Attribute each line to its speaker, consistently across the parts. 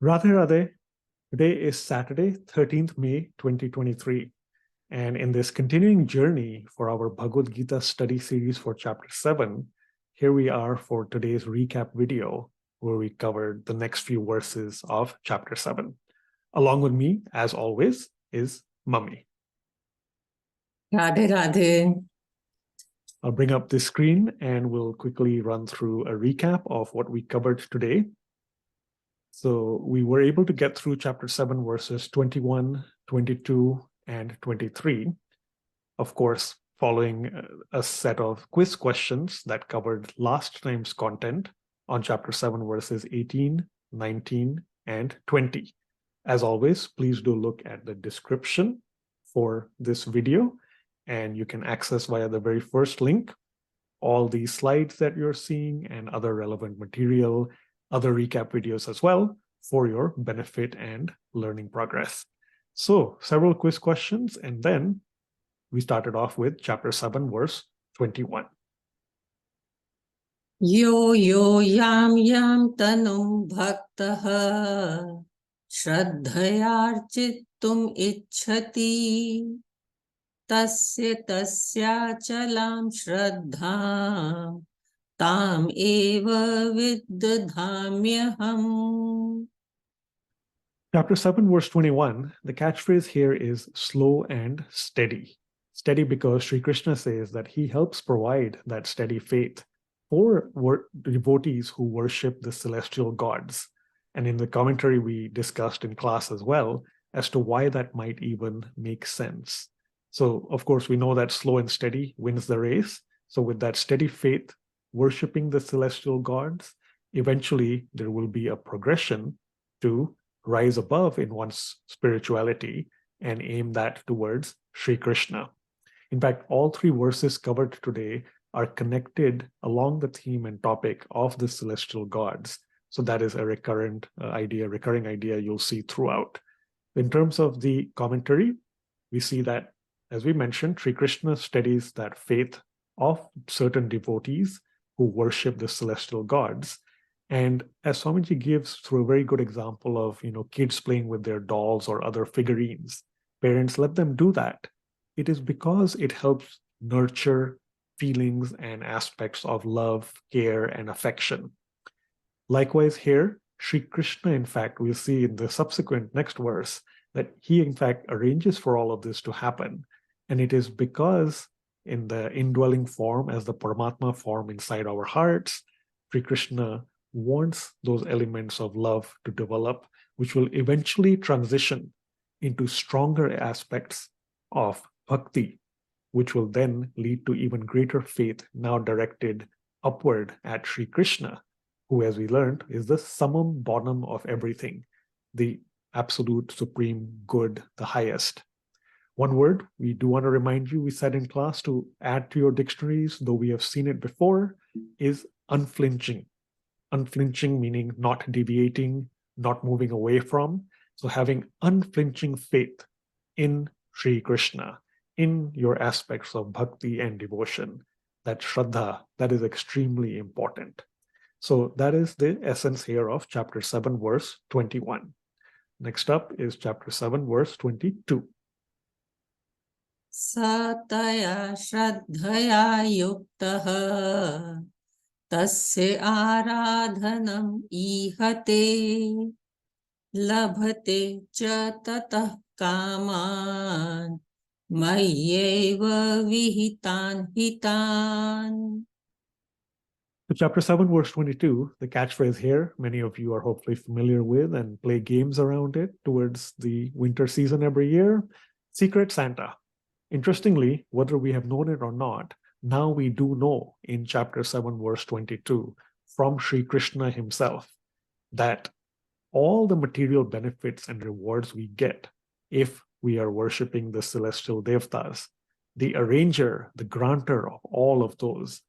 Speaker 1: Radhe Radhe. Today is Saturday, 13th May 2023. And in this continuing journey for our Bhagavad Gita study series for chapter 7, here we are for today's recap video where we covered the next few verses of chapter 7. Along with me, as always, is Mummy.
Speaker 2: Radhe Radhe.
Speaker 1: I'll bring up this screen and we'll quickly run through a recap of what we covered today. So we were able to get through chapter 7 verses 21, 22, and 23. Of course, following a set of quiz questions that covered last time's content on chapter 7 verses 18, 19, and 20. As always, please do look at the description for this video, and you can access via the very first link all the slides that you're seeing and other relevant material, other recap videos as well for your benefit and learning progress. So several quiz questions, and then we started off with chapter 7, verse 21.
Speaker 2: Yo yo yam yam tanum bhaktaha shraddhayarchittum ichhati tasya tasya chalam shraddham tam eva viddhamyaham.
Speaker 1: Chapter 7, verse 21, the catchphrase here is slow and steady. Steady because Sri Krishna says that he helps provide that steady faith for devotees who worship the celestial gods. And in the commentary we discussed in class as well as to why that might even make sense. So, of course, we know that slow and steady wins the race. So with that steady faith, worshiping the celestial gods, eventually there will be a progression to rise above in one's spirituality and aim that towards Sri Krishna. In fact, all three verses covered today are connected along the theme and topic of the celestial gods. So that is a recurring idea you'll see throughout. In terms of the commentary, we see that, as we mentioned, Sri Krishna steadies that faith of certain devotees who worship the celestial gods. And as Swamiji gives through a very good example of, kids playing with their dolls or other figurines, parents let them do that. It is because it helps nurture feelings and aspects of love, care, and affection. Likewise here, Sri Krishna, in fact, we'll see in the subsequent next verse that he, in fact, arranges for all of this to happen. And it is because in the indwelling form, as the Paramatma form inside our hearts, Sri Krishna wants those elements of love to develop, which will eventually transition into stronger aspects of bhakti, which will then lead to even greater faith now directed upward at Sri Krishna, who, as we learned, is the summum bonum of everything, the absolute supreme good, the highest. One word we do want to remind you, we said in class to add to your dictionaries, though we have seen it before, is unflinching. Unflinching meaning not deviating, not moving away from. So having unflinching faith in Sri Krishna, in your aspects of bhakti and devotion, that shraddha, that is extremely important. So that is the essence here of chapter 7, verse 21. Next up is chapter 7, verse 22.
Speaker 2: Sataya shraddhaya yuktaha tasya aradhanam ihate labhate cha tatah kaman mayyeva vihitan hitan.
Speaker 1: So chapter 7, verse 22, the catchphrase here, many of you are hopefully familiar with and play games around it towards the winter season every year, Secret Santa. Interestingly, whether we have known it or not, now we do know in chapter 7, verse 22, from Sri Krishna himself, that all the material benefits and rewards we get if we are worshipping the celestial devtas, the arranger, the grantor of all of those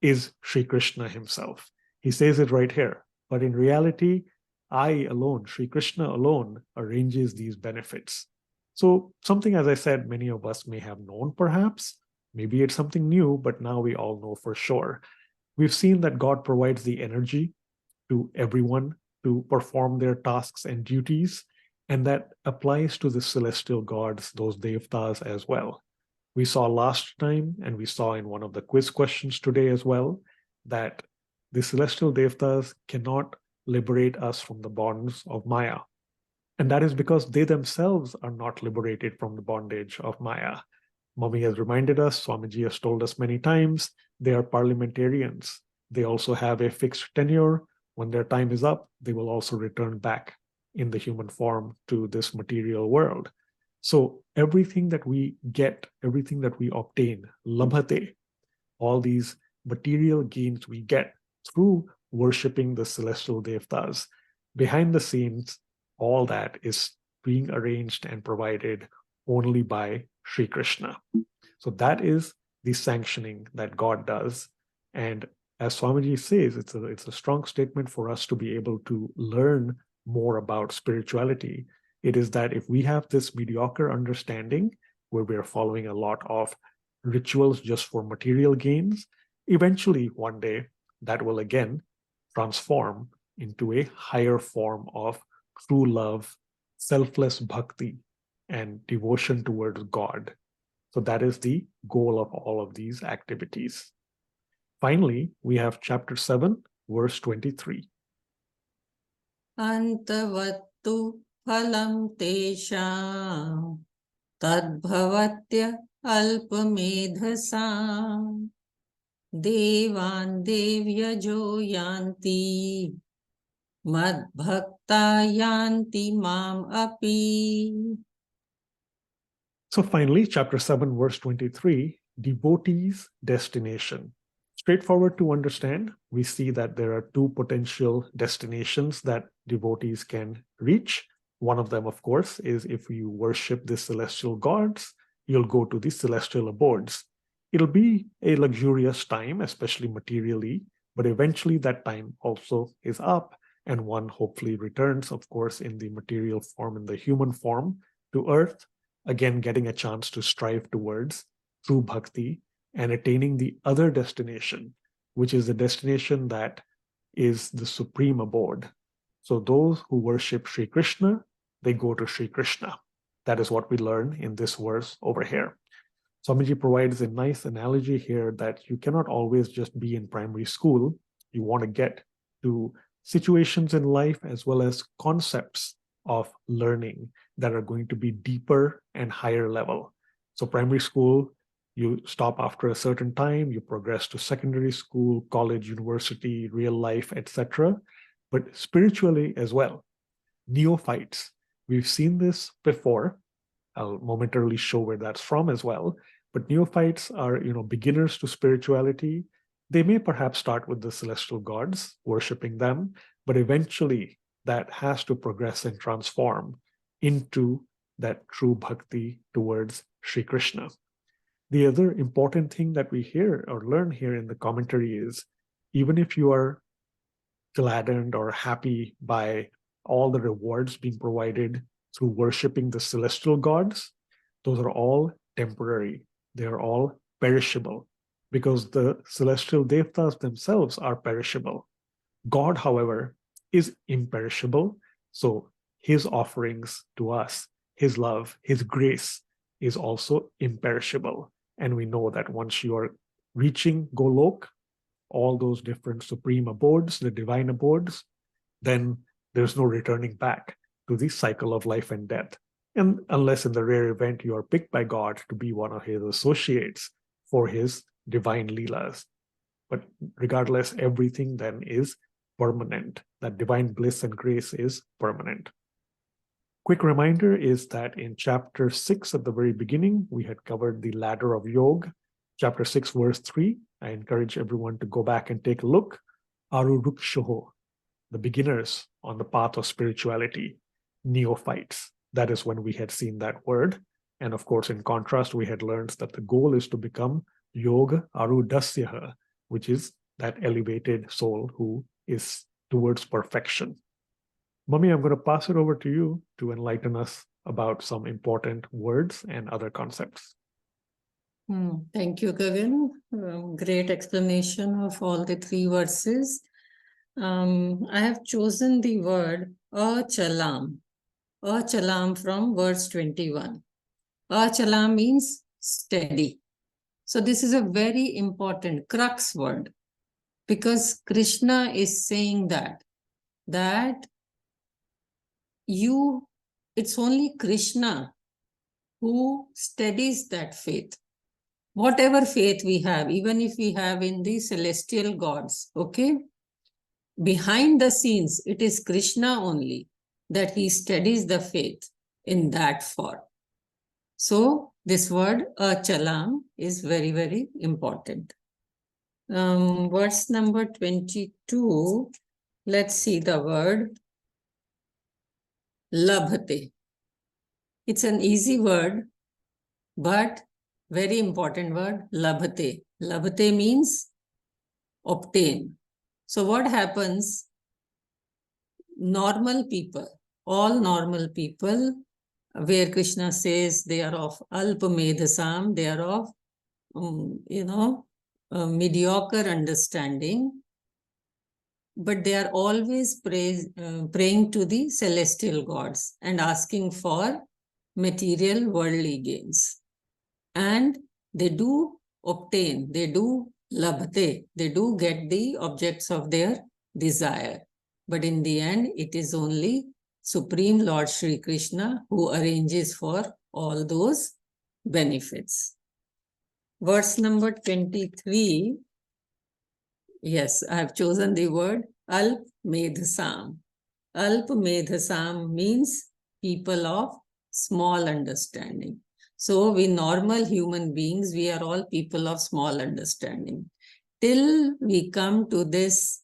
Speaker 1: is Sri Krishna himself. He says it right here. But in reality, I alone, Sri Krishna alone, arranges these benefits. So something, as I said, many of us may have known perhaps. Maybe it's something new, but now we all know for sure. We've seen that God provides the energy to everyone to perform their tasks and duties. And that applies to the celestial gods, those devtas as well. We saw last time, and we saw in one of the quiz questions today as well, that the celestial devtas cannot liberate us from the bonds of Maya. And that is because they themselves are not liberated from the bondage of Maya. Mummy has reminded us, Swamiji has told us many times, they are parliamentarians. They also have a fixed tenure. When their time is up, they will also return back in the human form to this material world. So everything that we get, everything that we obtain, labhate, all these material gains we get through worshipping the celestial devtas, behind the scenes, all that is being arranged and provided only by Sri Krishna. So that is the sanctioning that God does. And as Swamiji says, it's a strong statement for us to be able to learn more about spirituality. It is that if we have this mediocre understanding where we're following a lot of rituals just for material gains, eventually one day that will again transform into a higher form of true love, selfless bhakti, and devotion towards God. So that is the goal of all of these activities. Finally, we have chapter 7, verse 23.
Speaker 2: Antavattu phalam tesham tadbhavatya alpamedhasam devan devyajo yanti madbhakta yanti mam api.
Speaker 1: So finally, chapter 7, verse 23, devotees' destination. Straightforward to understand, we see that there are two potential destinations that devotees can reach. One of them, of course, is if you worship the celestial gods, you'll go to the celestial abodes. It'll be a luxurious time, especially materially, but eventually that time also is up, and one hopefully returns, of course, in the material form, in the human form, to earth, again getting a chance to strive towards true bhakti and attaining the other destination, which is the destination that is the supreme abode. So those who worship Sri Krishna, they go to Sri Krishna. That is what we learn in this verse over here. Swamiji provides a nice analogy here that you cannot always just be in primary school. You want to get to situations in life as well as concepts of learning that are going to be deeper and higher level. So primary school, you stop after a certain time, you progress to secondary school, college, university, real life, etc. But spiritually as well, neophytes, we've seen this before. I'll momentarily show where that's from as well. But neophytes are, beginners to spirituality. They may perhaps start with the celestial gods, worshiping them, but eventually that has to progress and transform into that true bhakti towards Sri Krishna. The other important thing that we hear or learn here in the commentary is, even if you are gladdened or happy by all the rewards being provided through worshiping the celestial gods, those are all temporary. They are all perishable because the celestial devtas themselves are perishable. God, however, is imperishable. So his offerings to us, his love, his grace is also imperishable. And we know that once you are reaching Golok, all those different supreme abodes, the divine abodes, then there's no returning back to the cycle of life and death. And unless in the rare event you are picked by God to be one of his associates for his divine leelas. But regardless, everything then is permanent. That divine bliss and grace is permanent. Quick reminder is that in chapter 6 at the very beginning, we had covered the ladder of Yog. Chapter 6, verse 3, I encourage everyone to go back and take a look. Arurukshoho, the beginners on the path of spirituality, neophytes. That is when we had seen that word. And of course, in contrast, we had learned that the goal is to become Yoga Arudasyaha, which is that elevated soul who is towards perfection. Mummy, I'm going to pass it over to you to enlighten us about some important words and other concepts.
Speaker 2: Thank you, Gagan. Great explanation of all the three verses. I have chosen the word achalam. Achalam from verse 21. Achalam means steady. So this is a very important crux word, because Krishna is saying that it's only Krishna who steadies that faith. Whatever faith we have, even if we have in the celestial gods, okay? Behind the scenes, it is Krishna only that he steadies the faith in that form. So this word achalam is very, very important. Verse number 22, let's see the word labhate. It's an easy word, but very important word, labhate. Labhate means obtain. So what happens? Normal people, all normal people, where Krishna says they are of alpamedhasam, they are of, mediocre understanding, but they are always praying to the celestial gods and asking for material worldly gains. And they do obtain, they do labhate, they do get the objects of their desire. But in the end, it is only Supreme Lord Shri Krishna who arranges for all those benefits. Verse number 23. Yes, I have chosen the word alp-medhasam. Alp-medhasam means people of small understanding. So we normal human beings, we are all people of small understanding. Till we come to this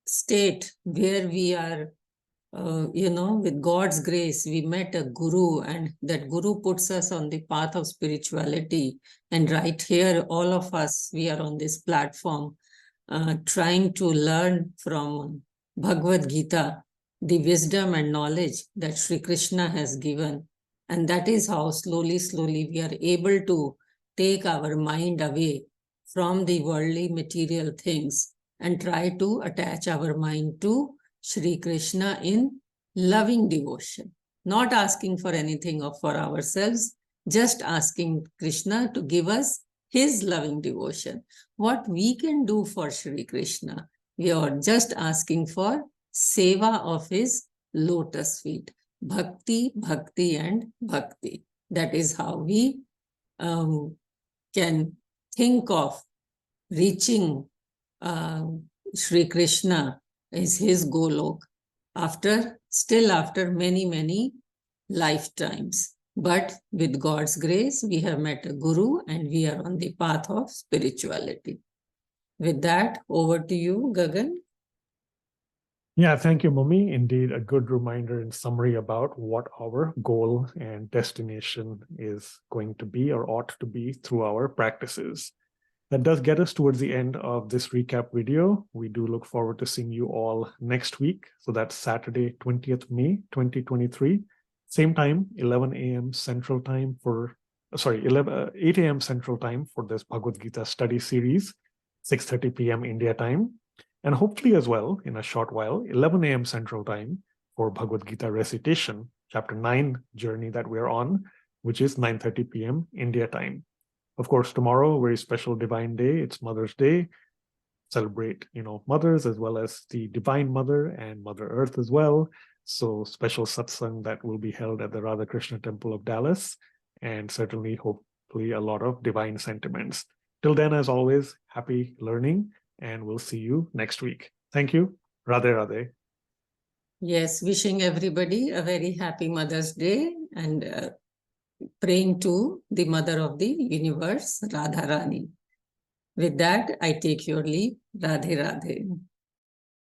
Speaker 2: state where we are, with God's grace, we met a guru, and that guru puts us on the path of spirituality. And right here, all of us, we are on this platform trying to learn from Bhagavad Gita the wisdom and knowledge that Sri Krishna has given. And that is how slowly, slowly we are able to take our mind away from the worldly material things and try to attach our mind to Shri Krishna in loving devotion, not asking for anything for ourselves, just asking Krishna to give us his loving devotion. What we can do for Shri Krishna, we are just asking for seva of his lotus feet. Bhakti, bhakti, and bhakti. That is how we can think of reaching Shri Krishna is his golok after many, many lifetimes. But with God's grace, we have met a guru and we are on the path of spirituality. With that, over to you, Gagan.
Speaker 1: Yeah, thank you, Mummy. Indeed, a good reminder and summary about what our goal and destination is going to be or ought to be through our practices. That does get us towards the end of this recap video. We do look forward to seeing you all next week. So that's Saturday, 20th May, 2023. Same time, 11 a.m. Central Time 8 a.m. Central Time for this Bhagavad Gita study series, 6:30 p.m. India time. And hopefully as well, in a short while, 11 a.m. Central Time for Bhagavad Gita recitation, chapter 9 journey that we're on, which is 9:30 p.m. India time. Of course, tomorrow, very special divine day. It's Mother's Day. Celebrate, mothers as well as the Divine Mother and Mother Earth as well. So special satsang that will be held at the Radha Krishna Temple of Dallas, and certainly, hopefully, a lot of divine sentiments. Till then, as always, happy learning, and we'll see you next week. Thank you. Radhe Radhe.
Speaker 2: Yes, wishing everybody a very happy Mother's Day and praying to the Mother of the Universe, Radha Rani. With that, I take your leave. Radhe Radhe.